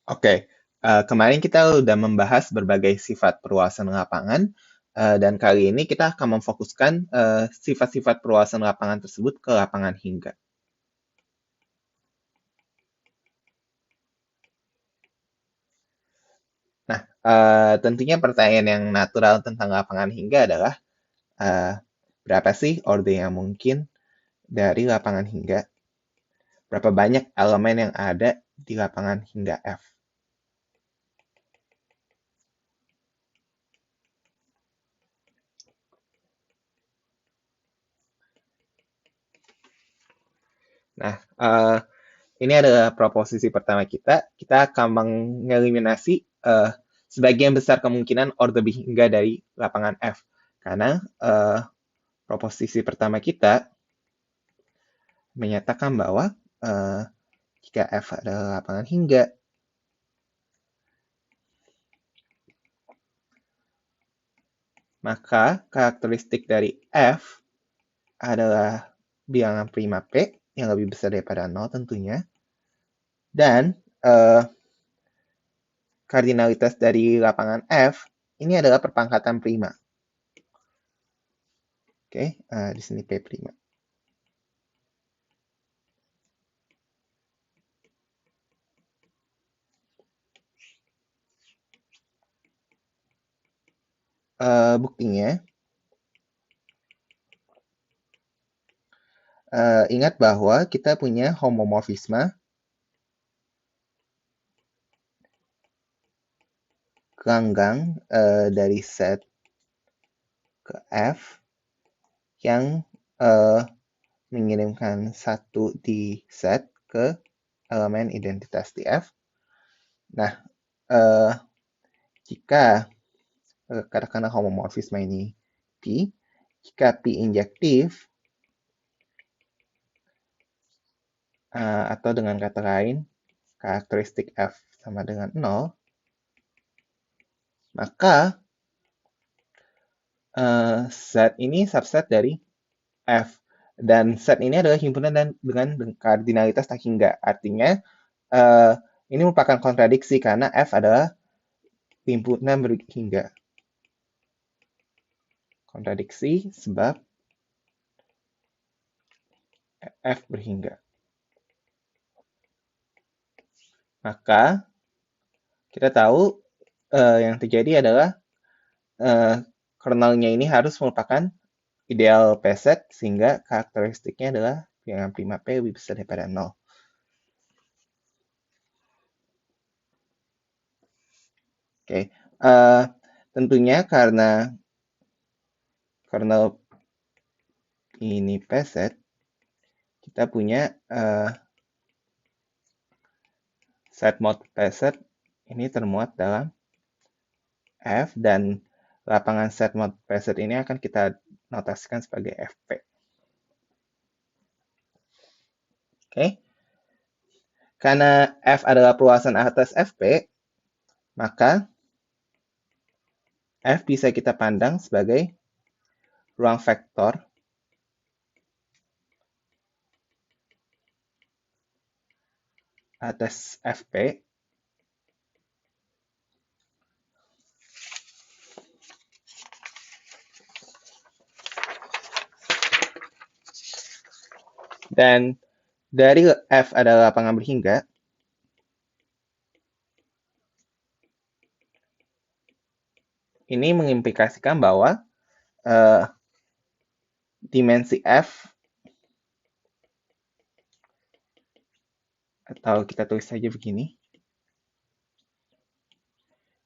Oke, kemarin kita udah membahas berbagai sifat perluasan lapangan, dan kali ini kita akan memfokuskan sifat-sifat perluasan lapangan tersebut ke lapangan hingga. Nah, tentunya pertanyaan yang natural tentang lapangan hingga adalah eh, berapa sih orde yang mungkin dari lapangan hingga? Berapa banyak elemen yang ada di lapangan hingga F? Nah, ini adalah proposisi pertama kita. Kita akan mengeliminasi sebagian besar kemungkinan orde hingga dari lapangan F. Karena proposisi pertama kita menyatakan bahwa jika F adalah lapangan hingga, maka karakteristik dari F adalah bilangan prima P yang lebih besar daripada 0 tentunya. Dan kardinalitas dari lapangan F ini adalah perpangkatan prima. Oke, di sini P prima. Buktinya, ingat bahwa kita punya homomorfisme gelanggang dari set ke F yang mengirimkan satu di set ke elemen identitas di F. Nah, jika katakanlah homomorfisme ini P, jika P injektif, atau dengan kata lain, karakteristik F sama dengan 0, maka set ini subset dari F. Dan set ini adalah himpunan dengan kardinalitas tak hingga. Artinya, ini merupakan kontradiksi karena F adalah himpunan berhingga. Kontradiksi sebab F berhingga. Maka, kita tahu yang terjadi adalah kernelnya ini harus merupakan ideal P set, sehingga karakteristiknya adalah bilangan prima P lebih besar daripada 0. Oke, tentunya karena kernel ini P set, kita punya set mod P set ini termuat dalam F, dan lapangan set mod P set ini akan kita notasikan sebagai FP. Oke, karena F adalah perluasan atas FP, maka F bisa kita pandang sebagai ruang vektor atas FP dan dari F adalah lapangan berhingga, ini mengimplikasikan bahwa dimensi F, atau kita tulis saja begini,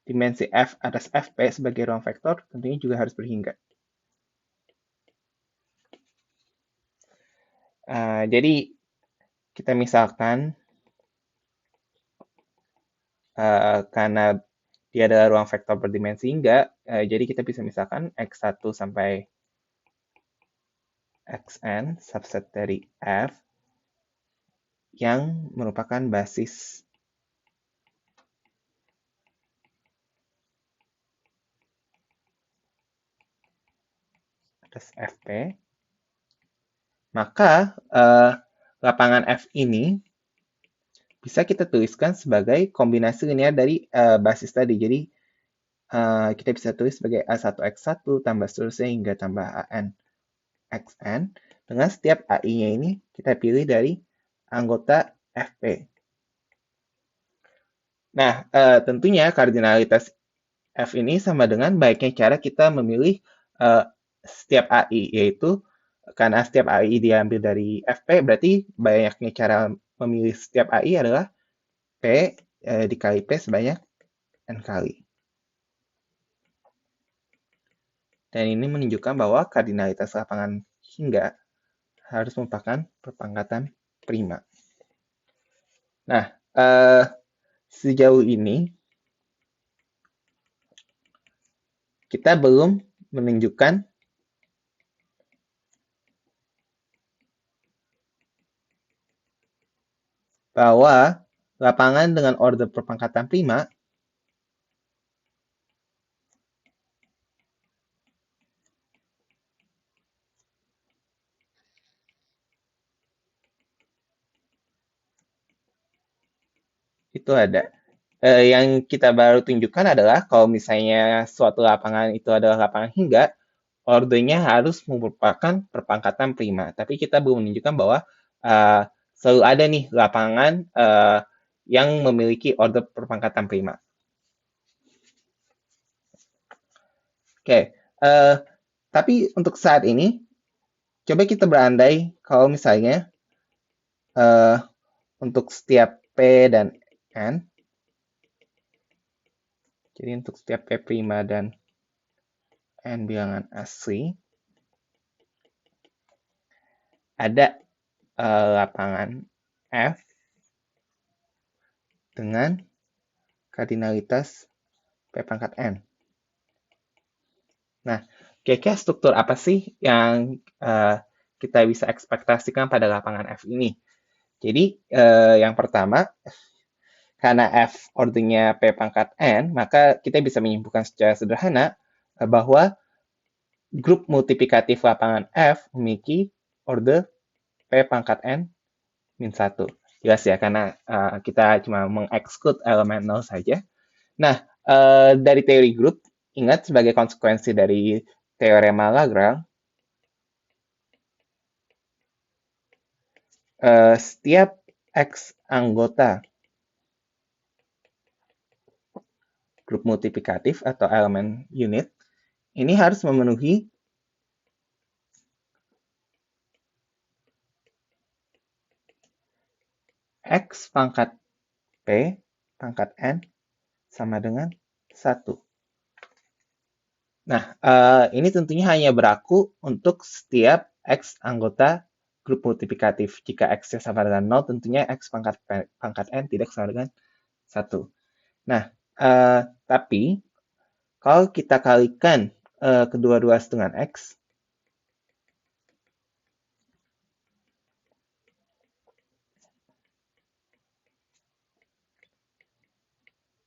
dimensi F atas FP sebagai ruang vektor tentunya juga harus berhingga. Jadi kita misalkan karena dia adalah ruang vektor berdimensi hingga, jadi kita bisa misalkan X1 sampai Xn subset dari F yang merupakan basis atas FP, maka lapangan F ini bisa kita tuliskan sebagai kombinasi linear dari basis tadi. Jadi kita bisa tulis sebagai A1X1 tambah seterusnya hingga tambah AN XN. Dengan setiap AI-nya ini kita pilih dari anggota FP. Nah, tentunya kardinalitas F ini sama dengan baiknya cara kita memilih setiap AI, yaitu karena setiap AI diambil dari FP, berarti banyaknya cara memilih setiap AI adalah P dikali P sebanyak N kali. Dan ini menunjukkan bahwa kardinalitas lapangan hingga harus merupakan perpangkatan prima. Nah, sejauh ini kita belum menunjukkan bahwa lapangan dengan order perpangkatan prima itu ada. Yang kita baru tunjukkan adalah kalau misalnya suatu lapangan itu adalah lapangan hingga, ordernya harus merupakan perpangkatan prima. Tapi kita belum menunjukkan bahwa selalu ada nih lapangan yang memiliki order perpangkatan prima. Oke, tapi untuk saat ini, coba kita berandai kalau misalnya untuk setiap P dan N, jadi untuk setiap P prima dan N bilangan asli, ada lapangan F dengan kardinalitas P pangkat N. Nah, kira-kira struktur apa sih yang kita bisa ekspektasikan pada lapangan F ini? Jadi, yang pertama, karena F ordernya P pangkat N, maka kita bisa menyimpulkan secara sederhana bahwa grup multiplikatif lapangan F memiliki order P pangkat N min 1. Jelas ya, karena kita cuma mengeksklud elemen 0 saja. Nah, dari teori grup, ingat sebagai konsekuensi dari teorema Lagrange, setiap X anggota grup multiplikatif atau elemen unit, ini harus memenuhi X pangkat P pangkat N sama dengan 1. Nah, ini tentunya hanya berlaku untuk setiap X anggota grup multiplikatif. Jika X-nya sama dengan 0, tentunya X pangkat N tidak sama dengan 1. Nah, tapi kalau kita kalikan kedua-dua dengan X,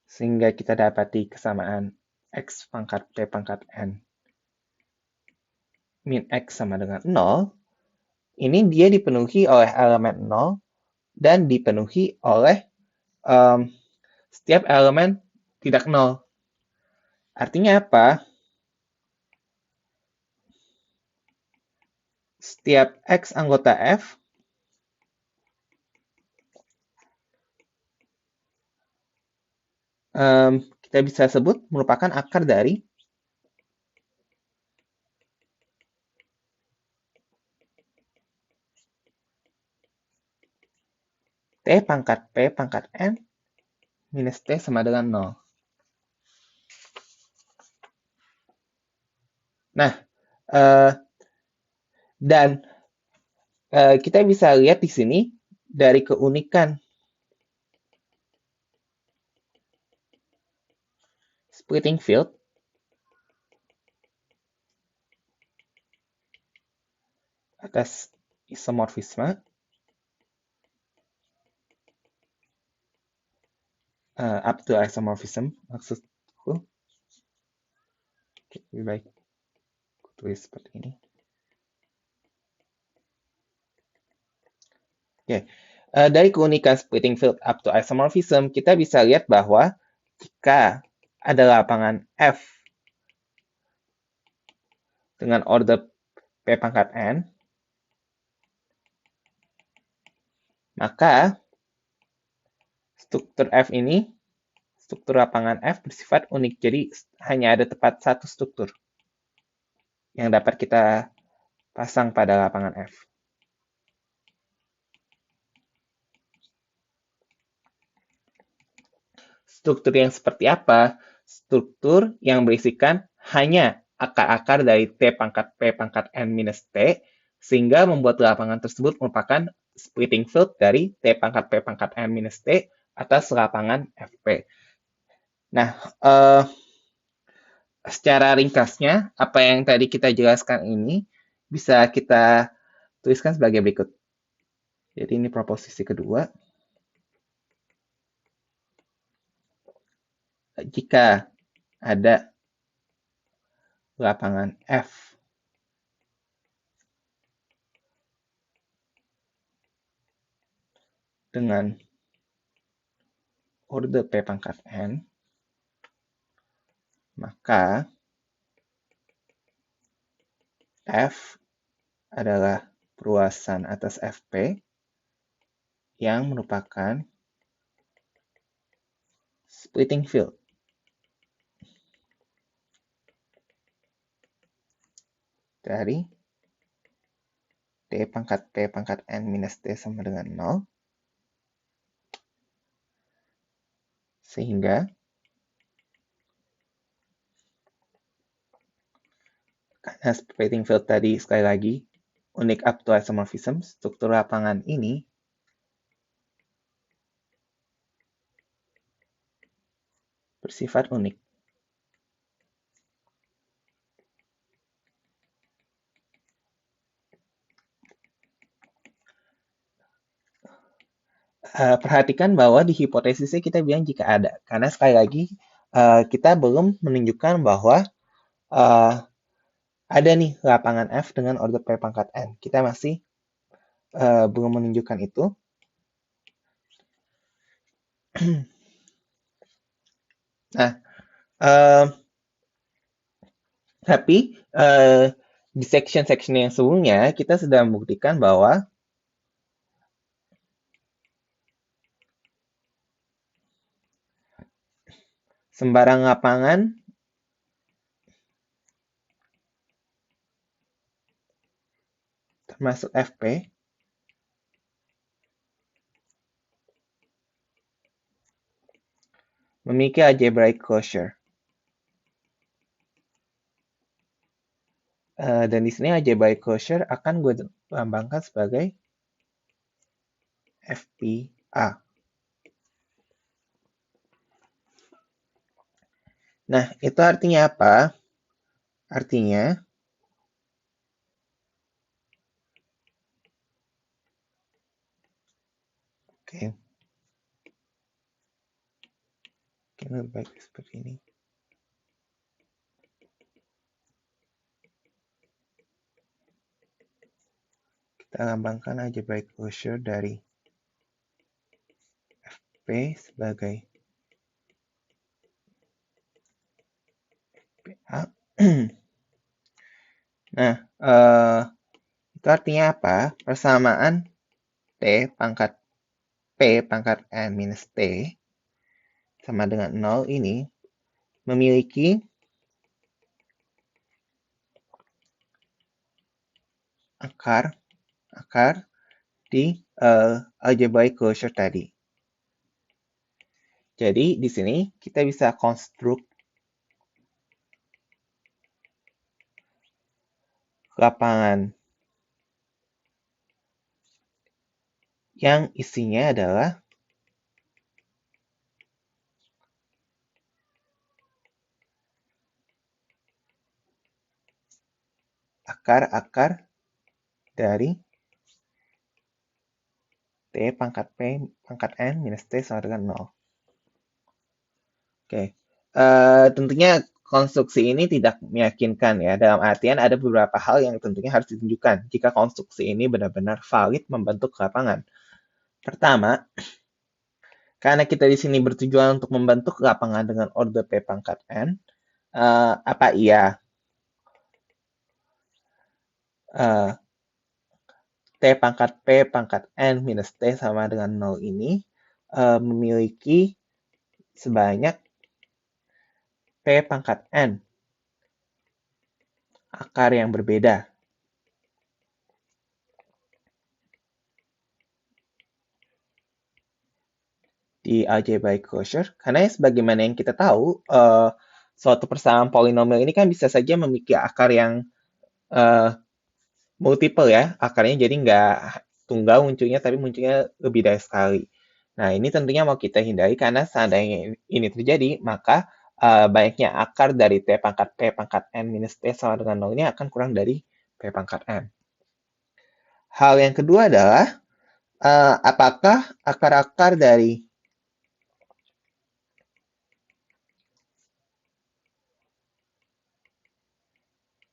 sehingga kita dapati kesamaan X pangkat P pangkat N min X sama dengan 0, ini dia dipenuhi oleh elemen 0 dan dipenuhi oleh setiap elemen tidak 0. Artinya apa? Setiap X anggota F kita bisa sebut merupakan akar dari T pangkat P pangkat N minus T sama dengan 0. Nah, dan kita bisa lihat di sini dari keunikan splitting field, atas isomorfisme, up to isomorphism maksudku. Oke, lebih baik aku tulis seperti ini. Oke, Dari keunikan splitting field up to isomorphism, kita bisa lihat bahwa jika ada lapangan F dengan order P pangkat N, maka struktur F ini, struktur lapangan F bersifat unik. Jadi hanya ada tepat satu struktur yang dapat kita pasang pada lapangan F. Struktur yang seperti apa? Struktur yang berisikan hanya akar-akar dari T pangkat P pangkat N minus T, sehingga membuat lapangan tersebut merupakan splitting field dari T pangkat P pangkat N minus T atas lapangan FP. Nah, secara ringkasnya, apa yang tadi kita jelaskan ini bisa kita tuliskan sebagai berikut. Jadi ini proposisi kedua. Jika ada lapangan F dengan order P pangkat N, maka F adalah perluasan atas FP yang merupakan splitting field dari T pangkat P pangkat N minus T sama dengan 0, sehingga karena splitting field tadi sekali lagi unik up to isomorphism, struktur lapangan ini bersifat unik. Perhatikan bahwa di hipotesisnya kita bilang jika ada, karena sekali lagi kita belum menunjukkan bahwa ada nih lapangan F dengan order P pangkat N. Kita masih belum menunjukkan itu. Nah, tapi di section-section yang sebelumnya kita sudah membuktikan bahwa sembarang lapangan termasuk FP memiliki algebraic closure. Dan di sini algebraic closure akan gue lambangkan sebagai FPA. Nah, itu artinya apa? Artinya oke. Lebih baik seperti ini. Kita lambangkan algebraic closure dari FP sebagai FPA. Nah, itu artinya apa? Persamaan T pangkat P pangkat N minus T sama dengan 0 ini memiliki akar di algebraic closure tadi. Jadi di sini kita bisa konstruk lapangan yang isinya adalah akar-akar dari T pangkat P pangkat N minus T sama dengan 0. Oke. Tentunya konstruksi ini tidak meyakinkan ya. Dalam artian ada beberapa hal yang tentunya harus ditunjukkan jika konstruksi ini benar-benar valid membentuk lapangan. Pertama, karena kita di sini bertujuan untuk membentuk lapangan dengan order P pangkat N, apa iya eh, T pangkat P pangkat N minus T sama dengan 0 ini memiliki sebanyak P pangkat N akar yang berbeda. Di algebraic closure, karena sebagaimana yang kita tahu, suatu persamaan polinomial ini kan bisa saja memiliki akar yang multiple ya, akarnya jadi nggak tunggal munculnya, tapi munculnya lebih dari sekali. Nah, ini tentunya mau kita hindari karena seandainya ini terjadi, maka banyaknya akar dari T pangkat P pangkat N minus T sama dengan 0 ini akan kurang dari P pangkat N. Hal yang kedua adalah, apakah akar-akar dari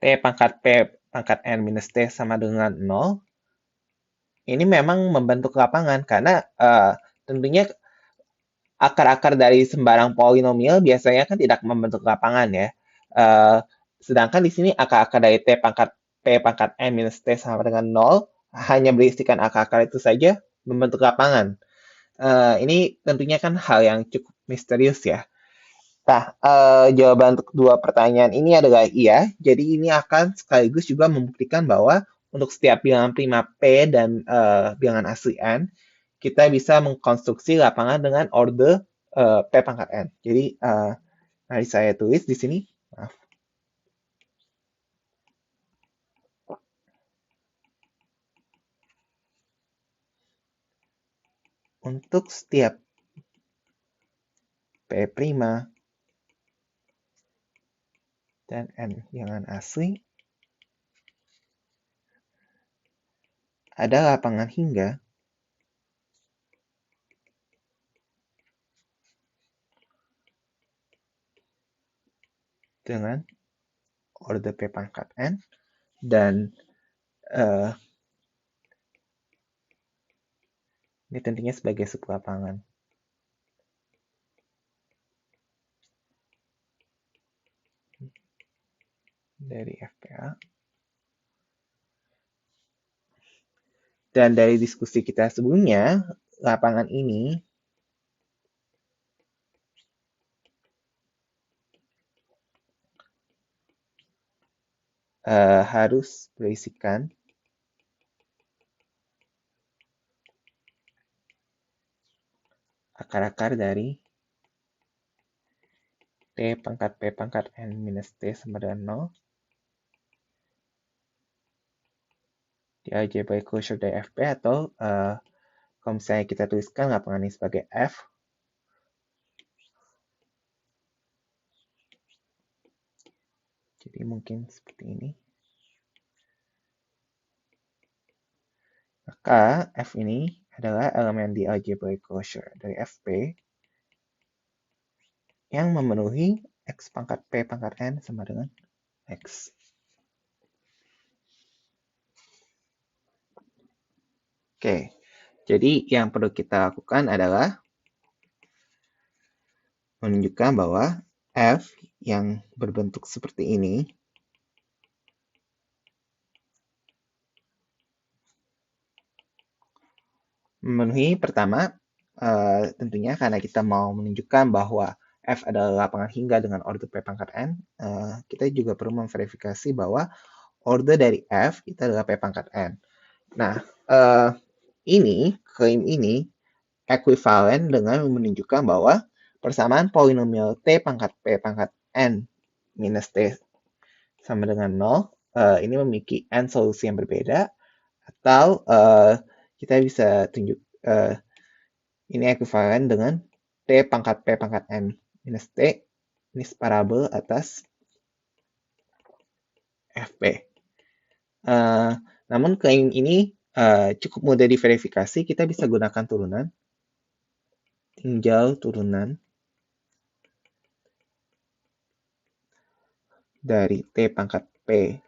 T pangkat P pangkat N minus T sama dengan 0, ini memang membentuk lapangan karena tentunya akar-akar dari sembarang polinomial biasanya kan tidak membentuk lapangan ya. Sedangkan di sini akar-akar dari T pangkat P pangkat N minus T sama dengan 0 hanya berisikan akar-akar itu saja membentuk lapangan. Ini tentunya kan hal yang cukup misterius ya. Nah, jawaban untuk dua pertanyaan ini adalah iya. Jadi ini akan sekaligus juga membuktikan bahwa untuk setiap bilangan prima P dan bilangan asli N, kita bisa mengkonstruksi lapangan dengan order P pangkat N. Jadi, mari saya tulis di sini. Maaf. Untuk setiap P prima dan N bilangan asli, ada lapangan hingga dengan order P pangkat N dan ini tentunya sebagai sebuah lapangan. Dari FPA. Dan dari diskusi kita sebelumnya, lapangan ini harus berisikan akar-akar dari T pangkat P pangkat N minus T sama dengan 0 di algebraic closure dari FP atau kalau misalnya kita tuliskan lapangan ini sebagai F, jadi mungkin seperti ini. Maka F ini adalah elemen di algebraic closure dari FP yang memenuhi X pangkat P pangkat N sama dengan X. Oke, jadi yang perlu kita lakukan adalah menunjukkan bahwa F yang berbentuk seperti ini memenuhi pertama, tentunya karena kita mau menunjukkan bahwa F adalah lapangan hingga dengan order P pangkat N, kita juga perlu memverifikasi bahwa order dari F itu adalah P pangkat N. Nah, klaim ini ekuivalen dengan menunjukkan bahwa persamaan polinomial T pangkat P pangkat N minus T sama dengan 0, ini memiliki N solusi yang berbeda, atau kita bisa tunjuk ini ekuivalen dengan T pangkat P pangkat N minus T, ini separabel atas FP. Namun klaim ini cukup mudah diverifikasi, kita bisa gunakan turunan, tinjau turunan dari T pangkat P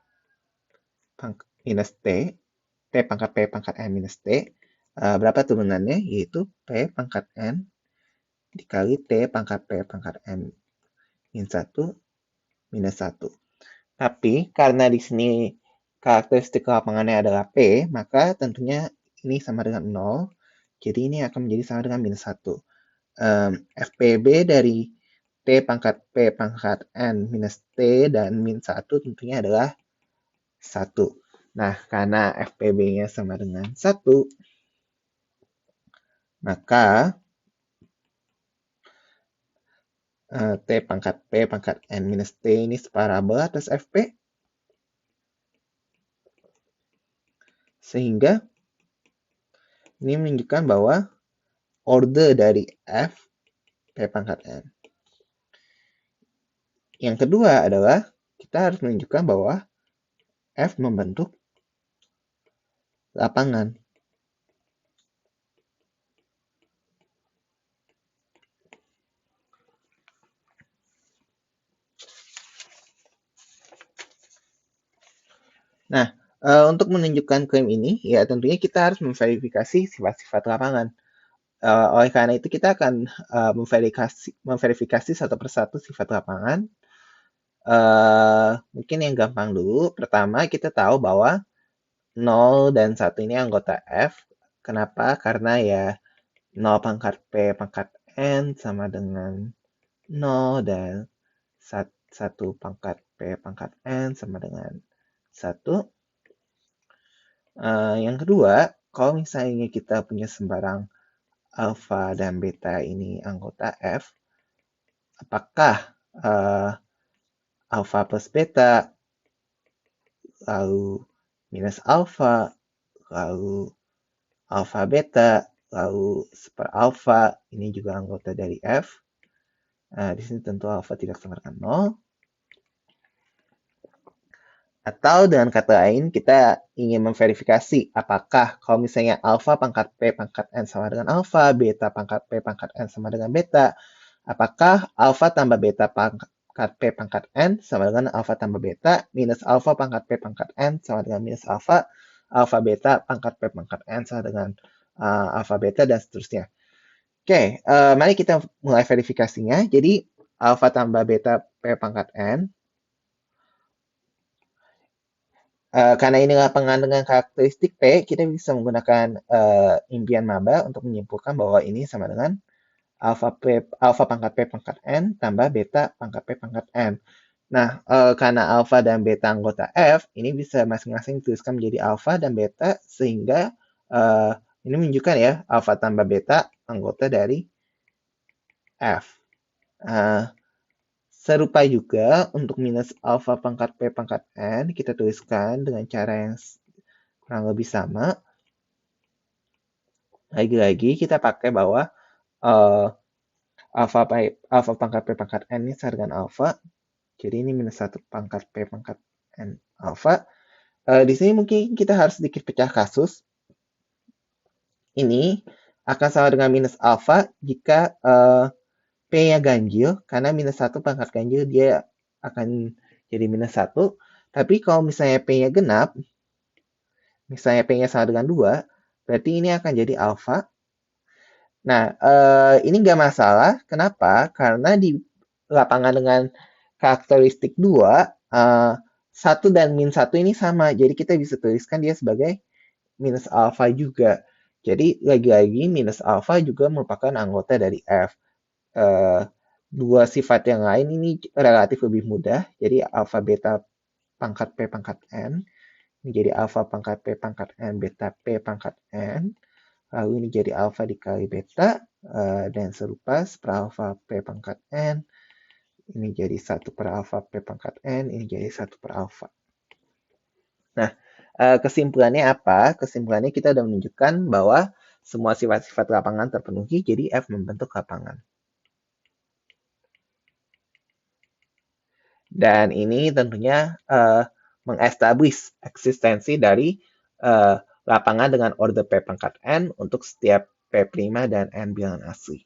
minus T, T pangkat P pangkat N minus T, Berapa turunannya? Yaitu P pangkat N dikali T pangkat P pangkat N min 1 minus 1. Tapi karena di sini karakteristik lapangannya adalah P, maka tentunya ini sama dengan 0. Jadi ini akan menjadi sama dengan minus 1. FPB dari T pangkat P pangkat N minus T dan min 1 tentunya adalah 1. Nah, karena FPB-nya sama dengan 1, maka T pangkat P pangkat N minus T ini separabel atas FP. Sehingga ini menunjukkan bahwa order dari F P pangkat N. Yang kedua adalah kita harus menunjukkan bahwa F membentuk lapangan. Nah, untuk menunjukkan klaim ini, ya tentunya kita harus memverifikasi sifat-sifat lapangan. Oleh karena itu, kita akan memverifikasi satu persatu sifat lapangan. Mungkin yang gampang dulu, pertama kita tahu bahwa 0 dan 1 ini anggota F. Kenapa? Karena ya 0 pangkat P pangkat N sama dengan 0 dan 1 pangkat P pangkat N sama dengan 1. Yang kedua, kalau misalnya kita punya sembarang alfa dan beta ini anggota F, apakah alfa plus beta, lalu minus alfa, lalu alfa beta, lalu super alfa, ini juga anggota dari F. Di sini tentu alfa tidak sama dengan 0. Atau dengan kata lain, kita ingin memverifikasi apakah kalau misalnya alfa pangkat P pangkat N sama dengan alfa, beta pangkat P pangkat N sama dengan beta, apakah alfa tambah beta pangkat P pangkat N sama dengan alfa tambah beta, minus alfa pangkat P pangkat N sama dengan minus alfa, alfa beta pangkat P pangkat N sama dengan alfa beta, dan seterusnya. Oke, mari kita mulai verifikasinya. Jadi, alfa tambah beta P pangkat N, karena ini lapangan dengan karakteristik P, kita bisa menggunakan impian maba untuk menyimpulkan bahwa ini sama dengan alfa pangkat P pangkat N tambah beta pangkat P pangkat N. Nah, karena alfa dan beta anggota F, ini bisa masing-masing dituliskan menjadi alfa dan beta, sehingga ini menunjukkan ya, alfa tambah beta anggota dari F. Serupa juga untuk minus alfa pangkat P pangkat N, kita tuliskan dengan cara yang kurang lebih sama. Lagi-lagi kita pakai bahwa alfa pangkat P pangkat N ini sama dengan alfa. Jadi ini minus 1 pangkat P pangkat N alfa. Di sini mungkin kita harus sedikit pecah kasus. Ini akan sama dengan minus alfa jika P-nya ganjil, karena minus 1 pangkat ganjil dia akan jadi minus 1. Tapi kalau misalnya P-nya genap, misalnya P-nya sama dengan 2, berarti ini akan jadi alfa. Nah, ini nggak masalah. Kenapa? Karena di lapangan dengan karakteristik 2, 1 dan min 1 ini sama. Jadi kita bisa tuliskan dia sebagai minus alfa juga. Jadi lagi-lagi minus alfa juga merupakan anggota dari F. Dua sifat yang lain ini relatif lebih mudah. Jadi alfa beta pangkat P pangkat N menjadi alfa pangkat P pangkat N beta P pangkat N. Lalu ini jadi alfa dikali beta, dan serupa seperalfa P pangkat N. Ini jadi 1 per alfa P pangkat N, ini jadi 1 per alfa. Nah, kesimpulannya apa? Kesimpulannya kita sudah menunjukkan bahwa semua sifat-sifat lapangan terpenuhi, jadi F membentuk lapangan. Dan ini tentunya mengestablish eksistensi dari lapangan dengan order P pangkat N untuk setiap P' dan N bilangan asli.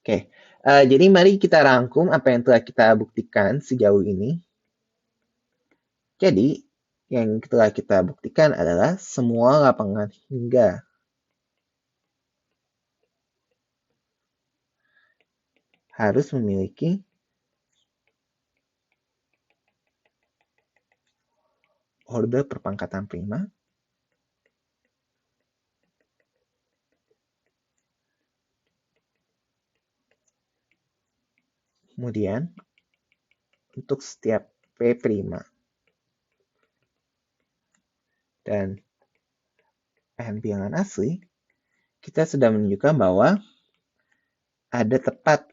Oke, jadi mari kita rangkum apa yang telah kita buktikan sejauh ini. Jadi, yang telah kita buktikan adalah semua lapangan hingga harus memiliki order perpangkatan prima kemudian untuk setiap P prima dan N bilangan asli, kita sudah menunjukkan bahwa ada tepat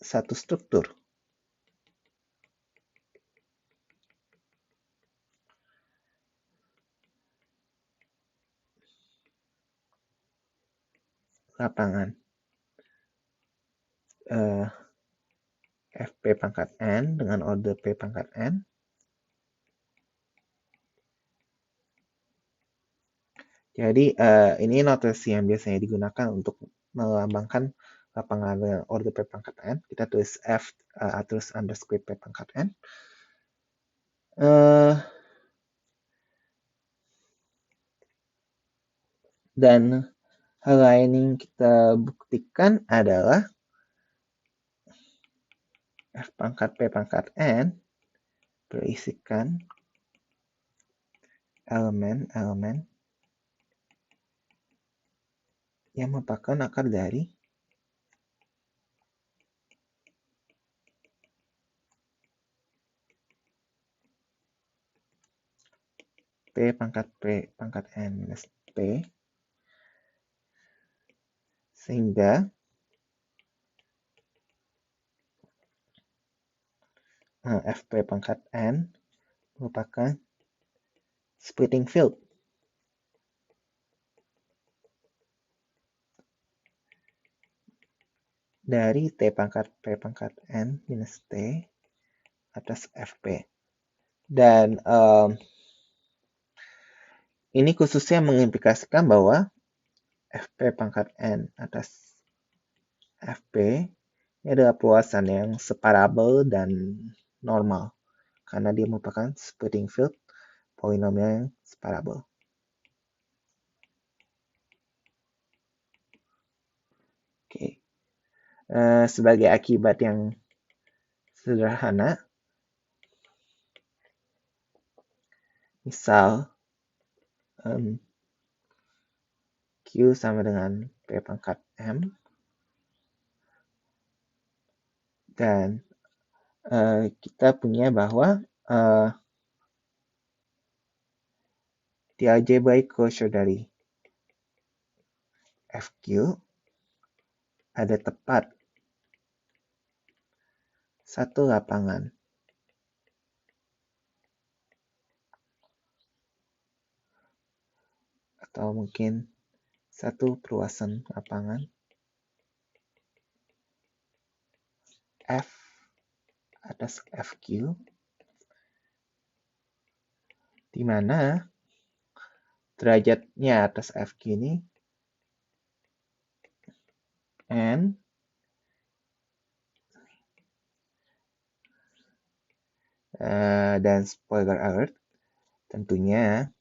satu struktur. Lapangan FP pangkat N dengan order P pangkat N. Jadi ini notasi yang biasanya digunakan untuk melambangkan lapangan dengan order P pangkat N. Kita tulis F terus underscore P pangkat N. Dan hal lain yang kita buktikan adalah F pangkat P pangkat N berisikan elemen-elemen yang merupakan akar dari P pangkat N minus P, sehingga FP pangkat N merupakan splitting field dari T pangkat P pangkat N minus T atas FP. Dan ini khususnya mengimplikasikan bahwa FP pangkat N atas FP ini adalah perluasan yang separabel dan normal karena dia merupakan splitting field polinomial yang separabel. Oke. Sebagai akibat yang sederhana, misal Q sama dengan P pangkat M, dan kita punya bahwa the algebraic closure dari FQ ada tepat satu lapangan atau mungkin satu perluasan lapangan F atas FQ, di mana derajatnya atas FQ ini N dan spoiler alert, tentunya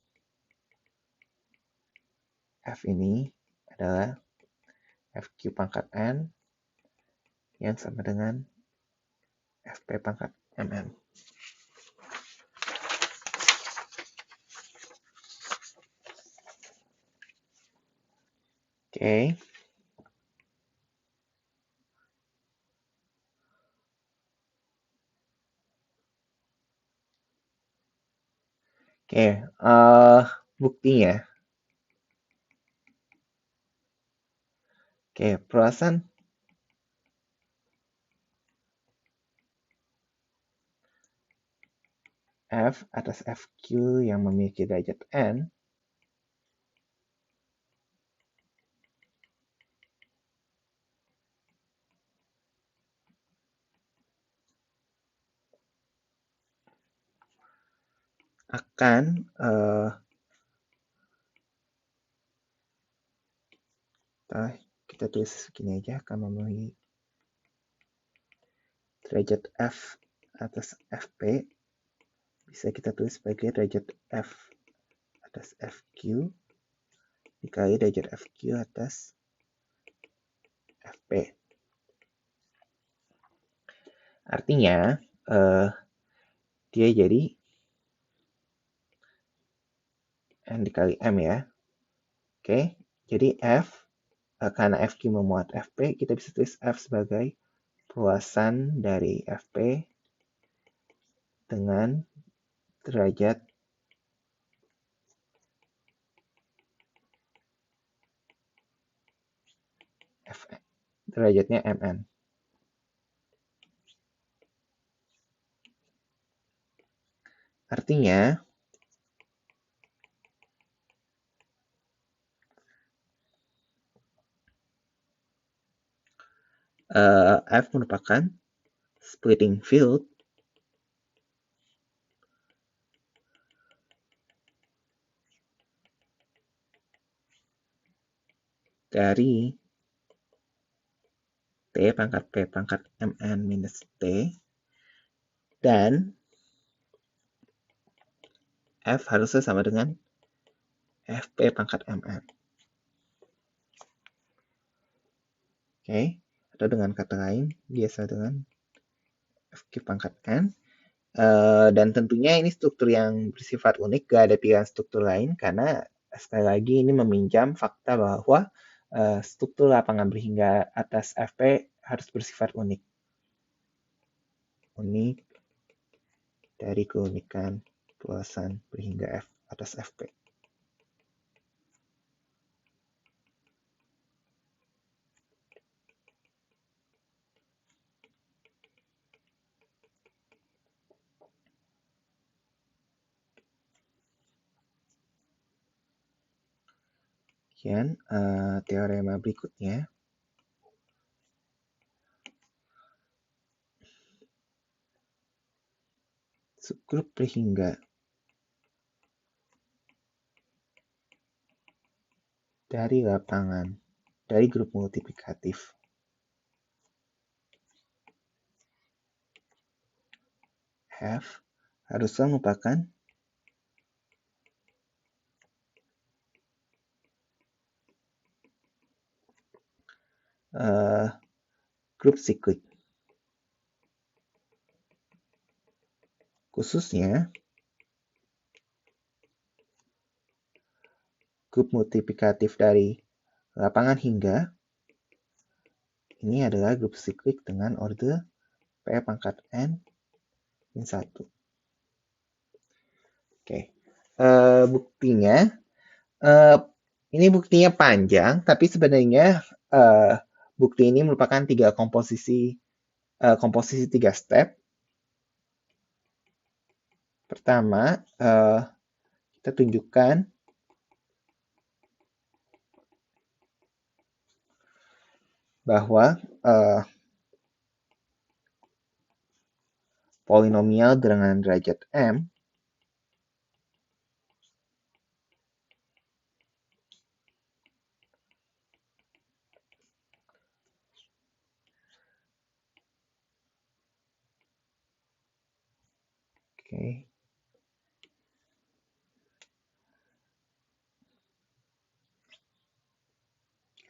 F ini adalah FQ pangkat N yang sama dengan FP pangkat MM. Oke. Oke, buktinya. Oke, perluasan F atas FQ yang memiliki derajat N akan kita tulis segini aja, akan memenuhi derajat F atas FP bisa kita tulis sebagai derajat F atas FQ dikali derajat FQ atas FP. Artinya, dia jadi N dikali M ya. Oke, jadi F, karena FQ memuat FP, kita bisa tulis F sebagai perluasan dari FP dengan derajat Fn, derajatnya Mn. Artinya, F merupakan splitting field dari T pangkat P pangkat Mn minus T, dan F harusnya sama dengan Fp pangkat Mn. Oke, atau dengan kata lain, dia sama dengan Fq pangkat N. Dan tentunya ini struktur yang bersifat unik, gak ada pilihan struktur lain, karena sekali lagi ini meminjam fakta bahwa struktur lapangan berhingga atas Fp harus bersifat unik. Unik dari keunikan perluasan berhingga F atas Fp. Kemudian teorema berikutnya. Subgrup berhingga dari lapangan, dari grup multiplikatif F harusnya merupakan grup siklik. Khususnya, grup multiplikatif dari lapangan hingga ini adalah grup siklik dengan order P pangkat N min 1. Oke, buktinya, ini buktinya panjang, tapi sebenarnya bukti ini merupakan komposisi 3 step. Pertama, kita tunjukkan bahwa polinomial dengan derajat M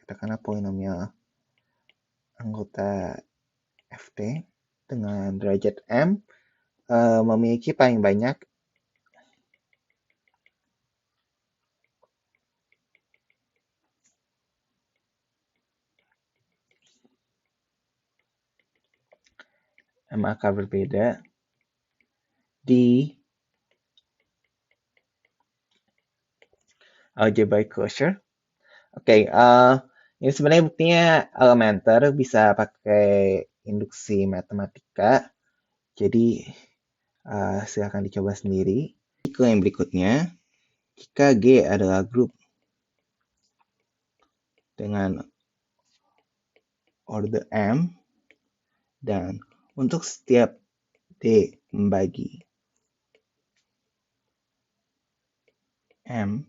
katakanlah polinomial anggota Ft dengan derajat M memiliki paling banyak M akar berbeda di algebraic closure. Oke, ini sebenarnya buktinya elementer, bisa pakai induksi matematika. Jadi silakan dicoba sendiri. Ke yang berikutnya, jika G adalah grup dengan order M dan untuk setiap D membagi M,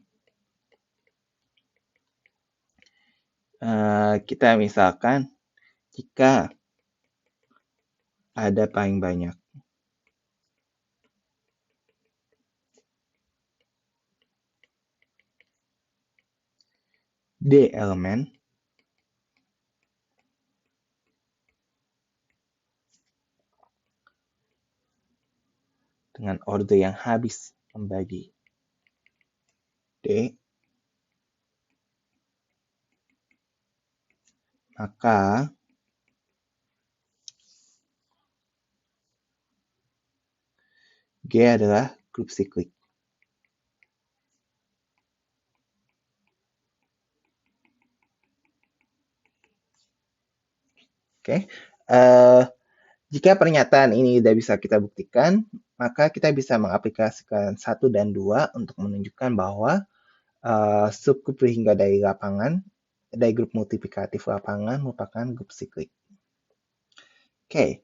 kita misalkan jika ada paling banyak D elemen dengan order yang habis membagi D, maka G adalah grup siklik. Oke, jika pernyataan ini tidak bisa kita buktikan, maka kita bisa mengaplikasikan 1 dan 2 untuk menunjukkan bahwa subgrup berhingga dari lapangan, dari grup multiplikatif lapangan merupakan grup siklik. Oke,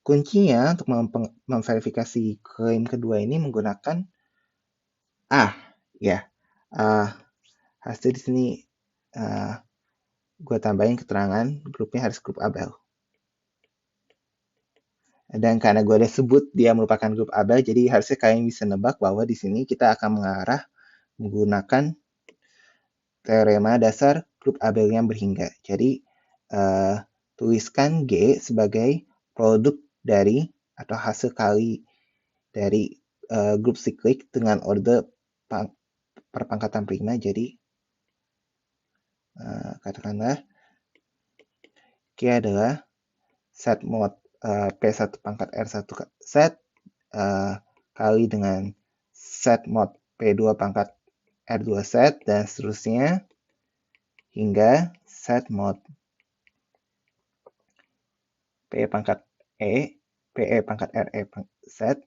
kuncinya untuk memverifikasi klaim kedua ini menggunakan hasil di sini gue tambahin keterangan grupnya harus grup Abel. Dan karena gue udah sebut dia merupakan grup Abel, jadi harusnya kalian bisa nebak bahwa di sini kita akan mengarah menggunakan teorema dasar grup Abel yang berhingga. Jadi tuliskan G sebagai produk dari atau hasil kali dari grup siklik dengan order perpangkatan prima. Jadi katakanlah G adalah set mod P1 pangkat R1 set kali dengan set mod P2 pangkat R2 set dan seterusnya hingga set mod P pangkat E, PE pangkat RE set.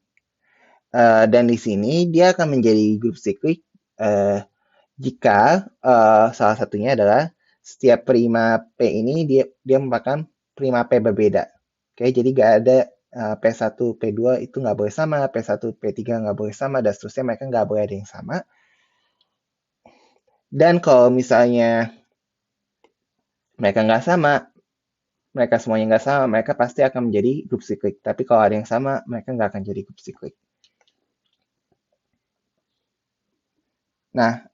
Dan di sini dia akan menjadi grup siklik jika salah satunya adalah setiap prima P ini dia merupakan prima P berbeda. Oke, jadi nggak ada P1, P2 itu nggak boleh sama, P1, P3 nggak boleh sama, dan seterusnya mereka nggak boleh ada yang sama. Dan kalau misalnya mereka nggak sama, mereka semuanya nggak sama, mereka pasti akan menjadi grup siklik. Tapi kalau ada yang sama, mereka nggak akan jadi grup siklik. Nah,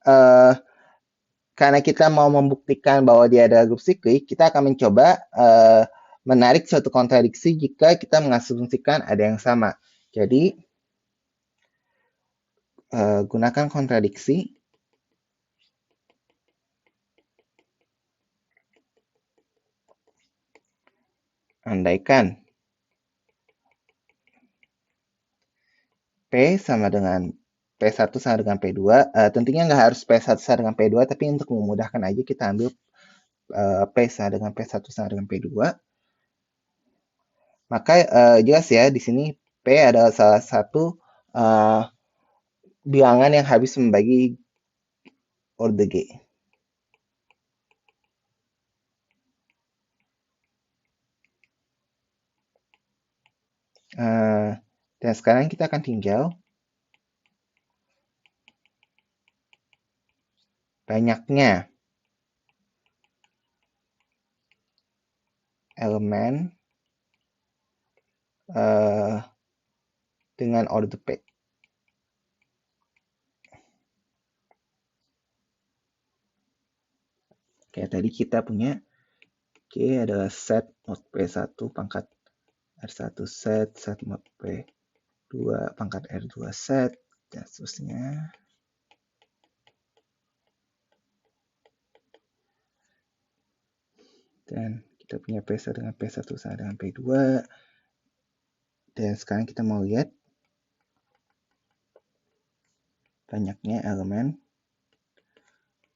karena kita mau membuktikan bahwa dia adalah grup siklik, kita akan mencoba menarik suatu kontradiksi jika kita mengasumsikan ada yang sama. Jadi, gunakan kontradiksi. Andaikan P sama dengan P1 sama dengan P2, tentunya nggak harus P1 sama dengan P2, tapi untuk memudahkan aja kita ambil P sama dengan P1 sama dengan P2. Maka jelas ya, di sini P adalah salah satu bilangan yang habis membagi order G. Dan sekarang kita akan tinjau banyaknya elemen dengan order P. Oke, tadi kita punya G adalah set mod P1 pangkat R1 set mod P2 pangkat R2 set, dan seterusnya. Dan kita punya P1 dengan P1 sama dengan P2. Dan sekarang kita mau lihat banyaknya elemen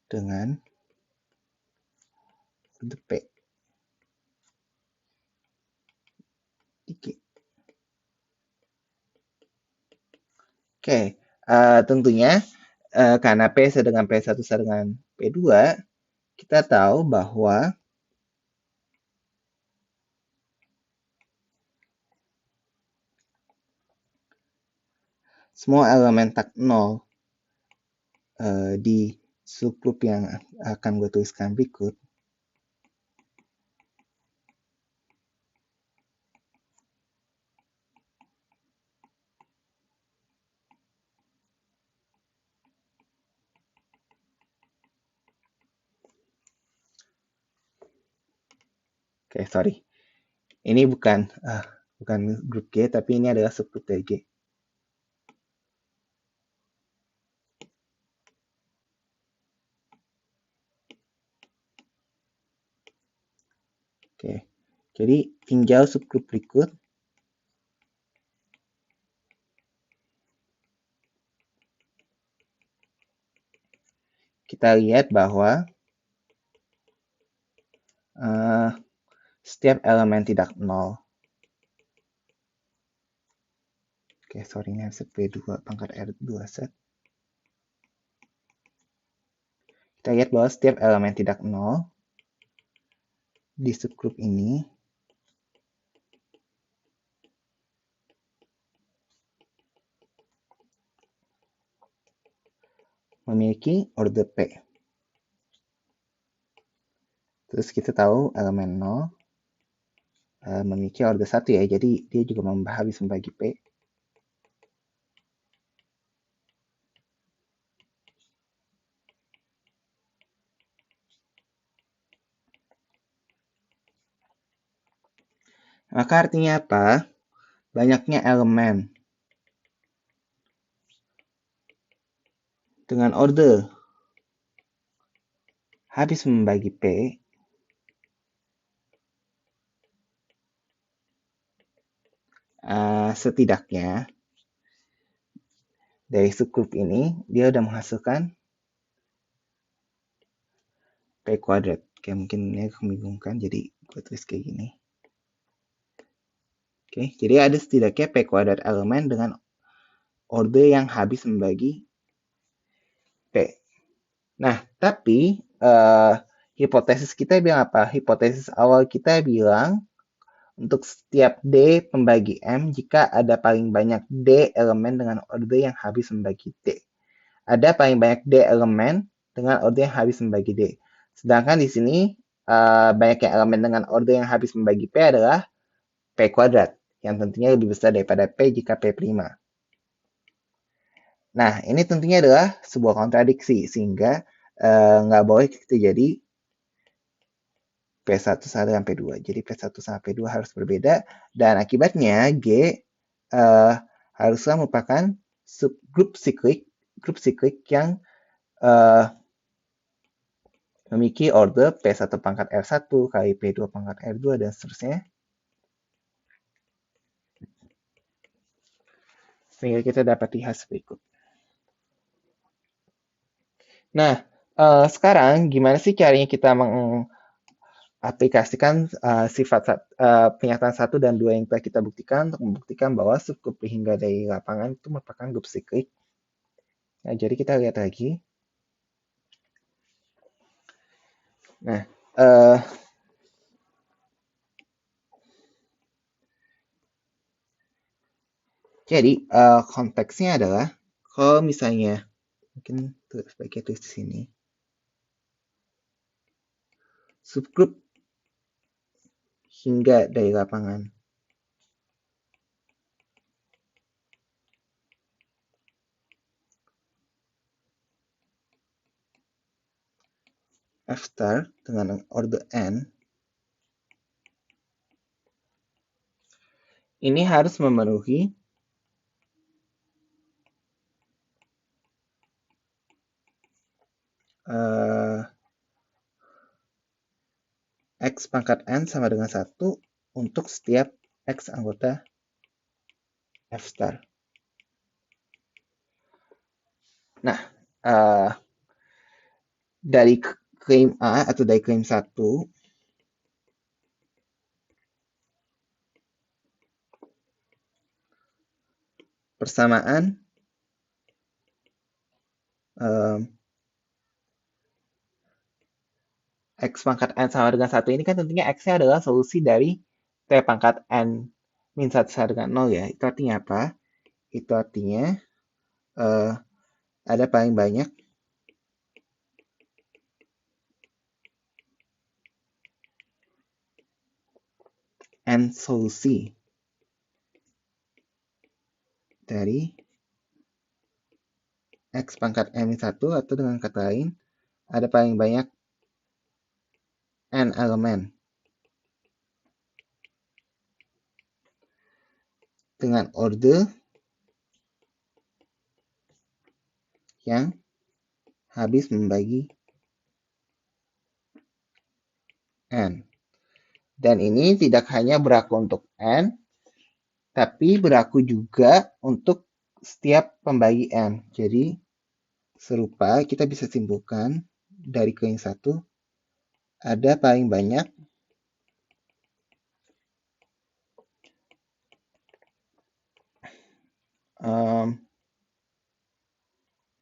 dengan order P. Oke, tentunya karena P sama dengan P1 sama dengan P2, kita tahu bahwa semua elemen tak 0 di subgroup yang akan gue tuliskan berikut Oke, sorry. Ini bukan grup G, tapi ini adalah subgrup dari G. Oke, jadi tinggal subgrup berikut. Kita lihat bahwa setiap elemen tidak nol. Oke, sorry, ini harus P2 pangkat R2 set. Kita lihat bahwa setiap elemen tidak nol di subgrup ini memiliki order P. Terus kita tahu elemen 0 memiliki order 1 ya, jadi dia juga habis membagi P. Maka artinya apa? Banyaknya elemen dengan order habis membagi P setidaknya dari subgrup ini dia udah menghasilkan P kuadrat. Oke, mungkin ini membingungkan, jadi gue tulis kayak gini. Oke, jadi ada setidaknya P kuadrat elemen dengan order yang habis membagi P. Nah, tapi hipotesis kita bilang apa? Hipotesis awal kita bilang untuk setiap D pembagi M, jika ada paling banyak D elemen dengan order yang habis membagi D. Ada paling banyak D elemen dengan order yang habis membagi D. Sedangkan di sini banyaknya elemen dengan order yang habis membagi P adalah P kuadrat, yang tentunya lebih besar daripada P jika P prima. Nah, ini tentunya adalah sebuah kontradiksi, sehingga nggak boleh terjadi P1 sama dengan P2. Jadi P1 sama P2 harus berbeda, dan akibatnya G haruslah merupakan subgrup siklik yang memiliki order P1 pangkat R1 kali P2 pangkat R2 dan seterusnya. Sehingga kita dapat lihat berikut. Nah, sekarang gimana sih caranya kita aplikasikan sifat pernyataan 1 dan 2 yang telah kita buktikan untuk membuktikan bahwa subgrup hingga dari lapangan itu merupakan grup siklik. Nah, jadi kita lihat lagi. Nah, jadi konteksnya adalah kalau misalnya mungkin sebaiknya tulis di sini. Subgrup hingga dari lapangan F star dengan order n ini harus memenuhi X pangkat n sama dengan 1 untuk setiap X anggota F star. Nah, dari klaim A atau dari klaim 1, persamaan X pangkat N sama dengan 1 ini kan tentunya X-nya adalah solusi dari T pangkat N min 1 sama dengan 0 ya. Itu artinya apa? Itu artinya ada paling banyak N solusi dari X pangkat N min 1, atau dengan kata lain, ada paling banyak N elemen dengan order yang habis membagi N. Dan ini tidak hanya berlaku untuk N, tapi berlaku juga untuk setiap pembagi N. Jadi serupa, kita bisa simpulkan dari ke yang satu, ada paling banyak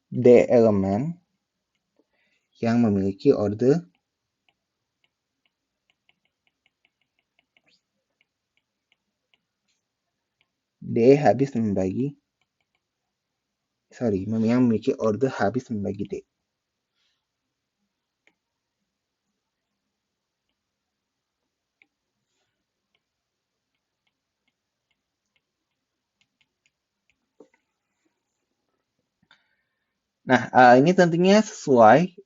D elemen yang memiliki order D habis membagi, yang memiliki order habis membagi D. Nah, ini tentunya sesuai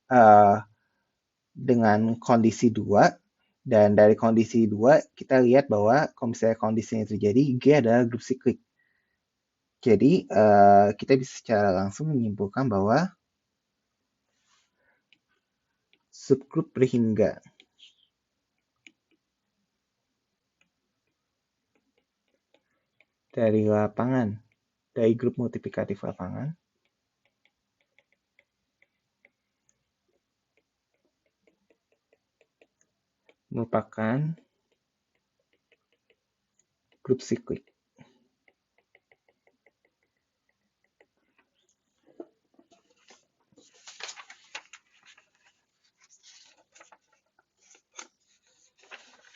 dengan kondisi 2. Dan dari kondisi 2, kita lihat bahwa kalau misalnya kondisi yang terjadi, G adalah grup siklik. Jadi, kita bisa secara langsung menyimpulkan bahwa subgrup berhingga dari lapangan, dari grup multiplikatif lapangan, merupakan grup siklik.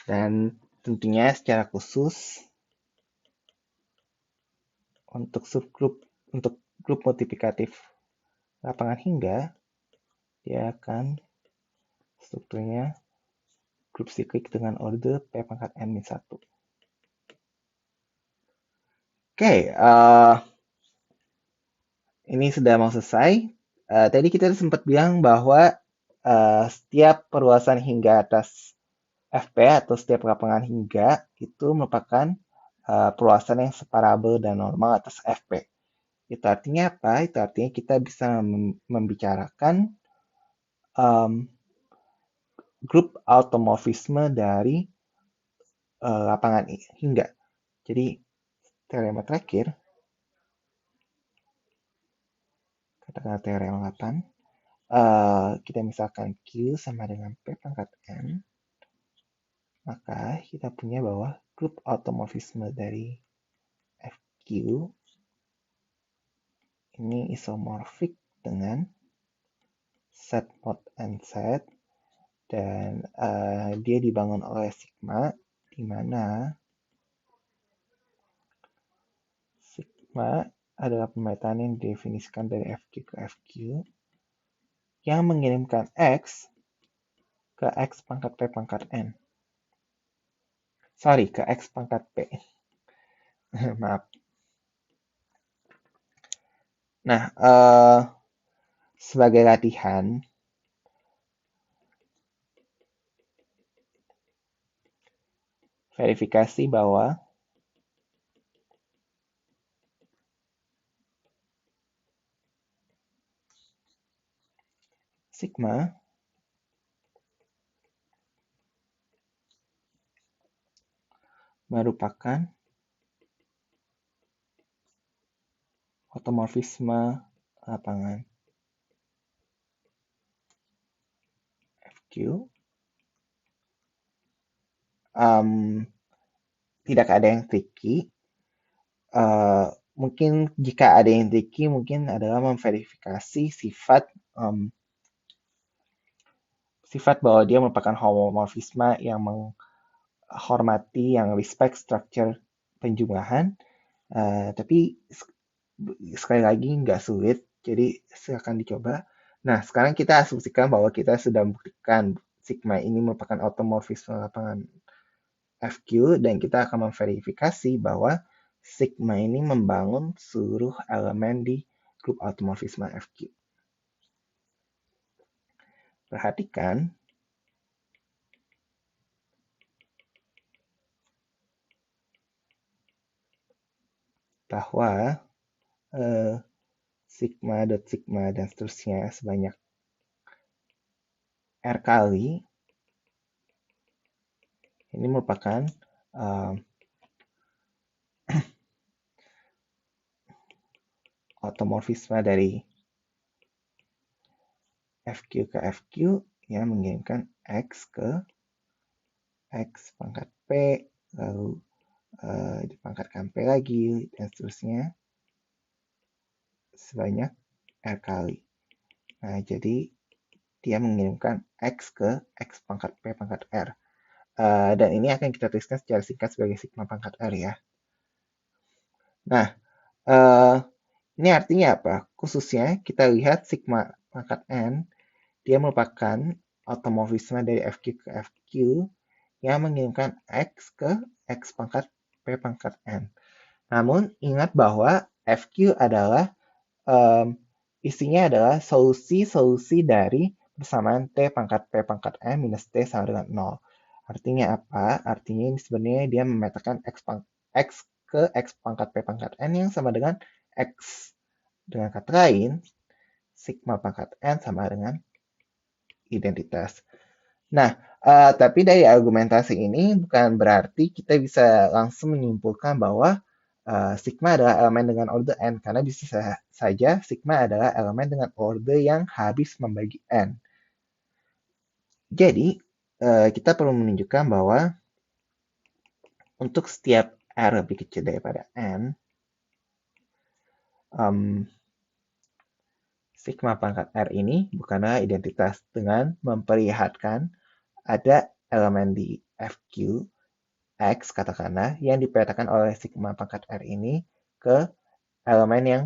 Dan tentunya secara khusus untuk grup multiplikatif lapangan hingga, dia akan strukturnya grup siklik dengan order P pangkat N-1. Oke, ini sudah mau selesai. Tadi kita sempat bilang bahwa setiap perluasan hingga atas FP atau setiap lapangan hingga itu merupakan perluasan yang separabel dan normal atas FP. Itu artinya apa? Itu artinya kita bisa membicarakan grup automorfisme dari lapangan hingga. Jadi teorema terakhir, katakanlah teorema 8, kita misalkan Q sama dengan P pangkat N, maka kita punya bahwa grup automorfisme dari FQ ini isomorfik dengan set mod and set, dan dia dibangun oleh sigma, di mana sigma adalah pemetaan yang didefinisikan dari FQ ke FQ yang mengirimkan X ke X pangkat P pangkat N. Ke X pangkat P. Maaf. Nah, sebagai latihan, verifikasi bahwa sigma merupakan automorfisme lapangan FQ. Tidak ada yang tricky. Mungkin jika ada yang tricky, mungkin adalah memverifikasi sifat bahwa dia merupakan homomorfisme yang menghormati, yang respect structure penjumlahan. Tapi sekali lagi nggak sulit, jadi silakan dicoba. Nah, sekarang kita asumsikan bahwa kita sudah membuktikan sigma ini merupakan automorfisme lapangan FQ, dan kita akan memverifikasi bahwa sigma ini membangun seluruh elemen di grup automorfisme FQ. Perhatikan, bahwa sigma dot sigma dan seterusnya sebanyak R kali ini merupakan automorfisme dari FQ ke FQ yang mengirimkan X ke X pangkat P, lalu dipangkatkan P lagi, dan seterusnya sebanyak R kali. Nah, jadi dia mengirimkan X ke X pangkat P pangkat R. Dan ini akan kita tuliskan secara singkat sebagai sigma pangkat R ya. Nah, ini artinya apa? Khususnya kita lihat sigma pangkat N, dia merupakan automorfisme dari FQ ke FQ yang mengirimkan X ke X pangkat P pangkat N. Namun, ingat bahwa FQ adalah isinya adalah solusi-solusi dari persamaan T pangkat P pangkat N minus T sama dengan 0. Artinya apa? Artinya ini sebenarnya dia memetakan X ke X pangkat P pangkat N yang sama dengan X. Dengan kata lain, sigma pangkat N sama dengan identitas. Nah, tapi dari argumentasi ini bukan berarti kita bisa langsung menyimpulkan bahwa sigma adalah elemen dengan order n, karena bisa saja sigma adalah elemen dengan order yang habis membagi n. Jadi, kita perlu menunjukkan bahwa untuk setiap r lebih kecil daripada n, sigma pangkat r ini bukanlah identitas, dengan memperlihatkan ada elemen di FQ X katakanlah yang dipetakan oleh sigma pangkat R ini ke elemen yang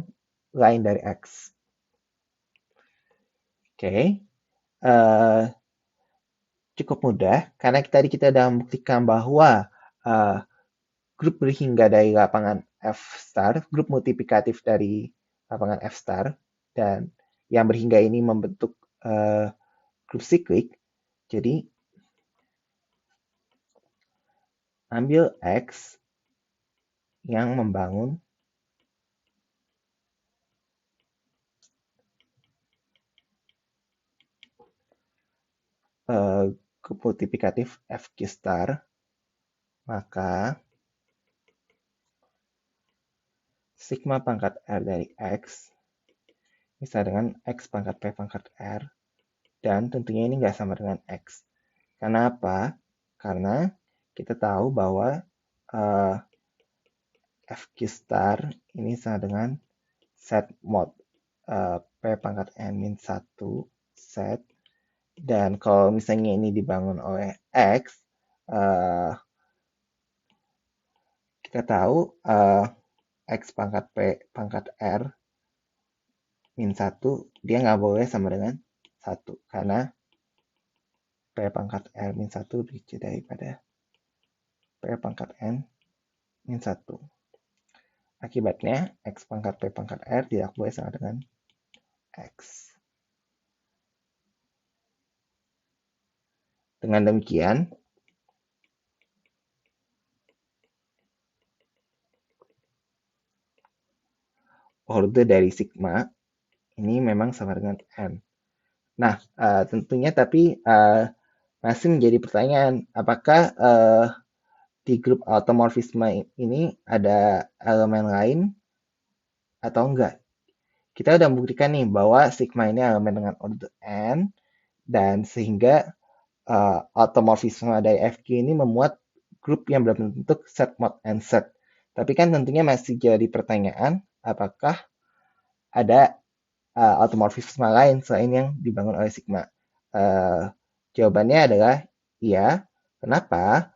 lain dari X. Oke. Cukup mudah karena tadi kita sudah membuktikan bahwa grup berhingga dari lapangan F star, grup multiplikatif dari lapangan F star, dan yang berhingga ini membentuk grup siklik. Jadi ambil X yang membangun grup multiplikatif FQ star, maka sigma pangkat R dari X bisa dengan X pangkat P pangkat R, dan tentunya ini nggak sama dengan X. Karena apa? Karena kita tahu bahwa FQ star ini sama dengan set mod P pangkat N min 1 set, dan kalau misalnya ini dibangun oleh X, kita tahu X pangkat P pangkat R min 1, dia nggak boleh sama dengan 1, karena P pangkat R min 1 lebih kecil daripada P pangkat N min 1. Akibatnya, X pangkat P pangkat R tidak boleh sama dengan X. Dengan demikian, order dari sigma ini memang sama dengan N. Nah, tentunya tapi masih menjadi pertanyaan, apakah di grup automorfisme ini ada elemen lain atau enggak? Kita udah membuktikan nih bahwa sigma ini elemen dengan order n, dan sehingga automorfisme dari FQ ini memuat grup yang berbentuk set mod n set. Tapi kan tentunya masih jadi pertanyaan, apakah ada automorfisme lain selain yang dibangun oleh sigma? Jawabannya adalah iya. Kenapa?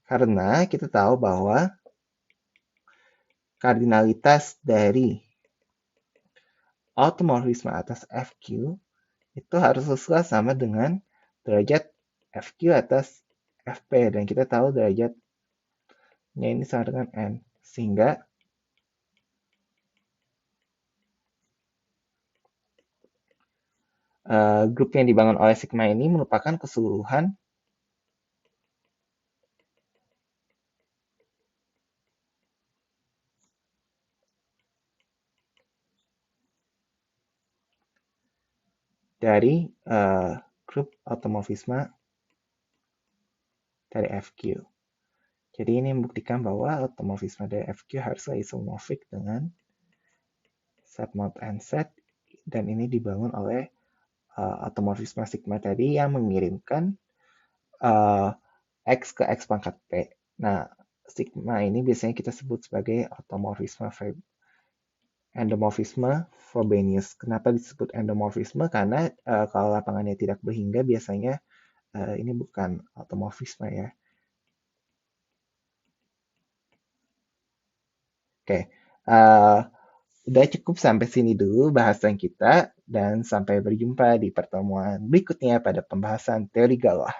Karena kita tahu bahwa kardinalitas dari automorfisme atas FQ itu harus sesuai sama dengan derajat FQ atas FP, dan kita tahu derajatnya ini sama dengan N, sehingga grup yang dibangun oleh sigma ini merupakan keseluruhan dari grup automorfisme dari FQ. Jadi ini membuktikan bahwa automorfisme dari FQ haruslah isomorfik dengan set mod and set, dan ini dibangun oleh automorfisme sigma tadi yang mengirimkan X ke X pangkat P. Nah, sigma ini biasanya kita sebut sebagai automorfisme endomorfisme Frobenius. Kenapa disebut endomorfisme? Karena kalau lapangannya tidak berhingga, biasanya ini bukan automorfisme ya. Oke, udah cukup sampai sini dulu bahasan kita, dan sampai berjumpa di pertemuan berikutnya pada pembahasan teori Galois.